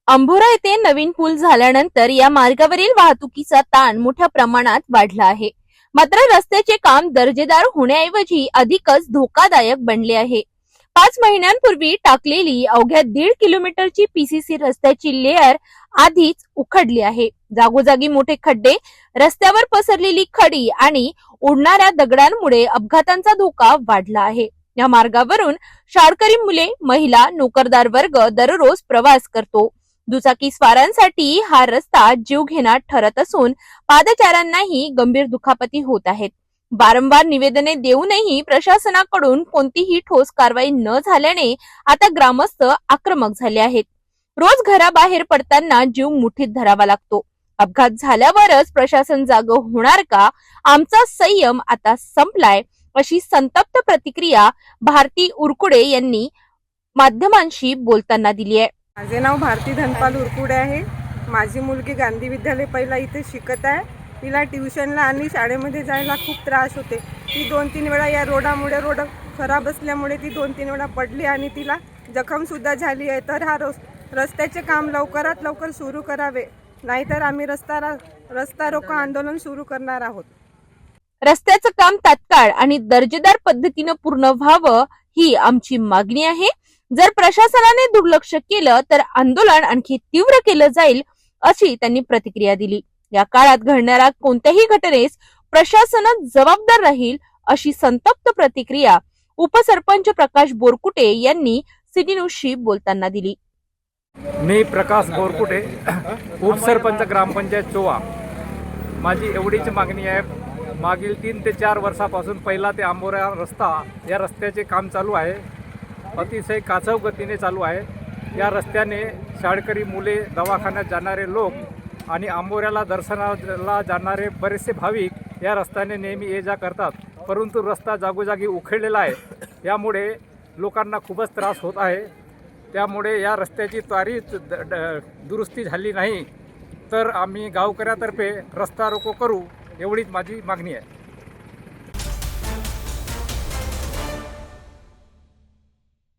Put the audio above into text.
अंभोरा येथे नवीन पूल झाल्यानंतर या मार्गावरील वाहतुकीचा ताण मोठ्या प्रमाणात वाढला आहे. मात्र रस्त्याचे काम दर्जेदार होण्याऐवजी अधिकच धोकादायक बनले आहे. 5 महिन्यांपूर्वी टाकलेली अवघ्या 1.5 किलोमीटरची पीसीसी रस्त्याची लेअर आधीच उखडली आहे. जागोजागी मोठे खड्डे, रस्त्यावर पसरलेली खडी आणि उडणाऱ्या दगडांमुळे अपघातांचा धोका वाढला आहे. या मार्गावरून शाळकरी मुले, महिला, नोकरदार वर्ग दररोज प्रवास करतो. दुचाकी स्वारांसाठी हा रस्ता जीवघेणा ठरत असून पादचाऱ्यांनाही गंभीर दुखापती होत आहेत. वारंवार निवेदने देऊनही प्रशासनाकडून कोणतीही ठोस कारवाई न झाल्याने आता ग्रामस्थ आक्रमक झाले आहेत. रोज घराबाहेर पडताना जीव मुठीत धरावा लागतो. अपघात झाल्यावरच प्रशासन जागं होणार का? आमचा संयम आता संपलाय, अशी संतप्त प्रतिक्रिया भारती उरकुडे यांनी माध्यमांशी बोलताना दिली आहे. माझे नाव भारती धनपाल उरकुडे आहे. माझी मुलगी गांधी विद्यालय पहिला इथे शिकत आहे. तिला ट्युशनला आणि शाळेमध्ये जायला खूप त्रास होते. ती 2-3 वेळा या रोडामुळे, रोड खराब असल्यामुळे ती 2-3 वेळा पडली आणि तिला जखमसुद्धा झाली आहे. तर हा रस्त्याचे काम लवकरात लवकर सुरू करावे, नाहीतर आम्ही रस्ता रोको आंदोलन सुरू करणार आहोत. रस्त्याचं काम तात्काळ आणि दर्जेदार पद्धतीनं पूर्ण व्हावं ही आमची मागणी आहे. जर प्रशासनाने दुर्लक्ष केलं तर आंदोलन आणखी तीव्र केलं जाईल, अशी त्यांनी प्रतिक्रिया दिली. या काळात घडणाऱ्या कोणत्याही घटनेस प्रशासन जबाबदार राहील, अशी संतप्त प्रतिक्रिया उपसरपंच प्रकाश बोरकुटे यांनी सिटी न्यूजशी बोलताना दिली. मी प्रकाश बोरकुटे, उपसरपंच ग्रामपंचायत चोवा. माझी एवढीच मागणी आहे. मागील 3 ते 4 वर्षापासून पहिला ते अंभोरा रस्ता, या रस्त्याचे काम चालू आहे. अतिशय कासव गतीने चालू आहे. या रस्त्याने शाळकरी मुले, दवाखान्यात जाणारे लोक आणि अंभोऱ्याला दर्शनाला जाणारे बरेचसे भाविक या रस्त्याने नेहमी ये जा करतात. परंतु रस्ता जागोजागी उखडलेला आहे. यामुळे लोकांना खूपच त्रास होत आहे. त्यामुळे या रस्त्याची त्वरित दुरुस्ती झाली नाही तर आम्ही गावकऱ्यातर्फे रस्ता रोको करू, एवढीच माझी मागणी आहे.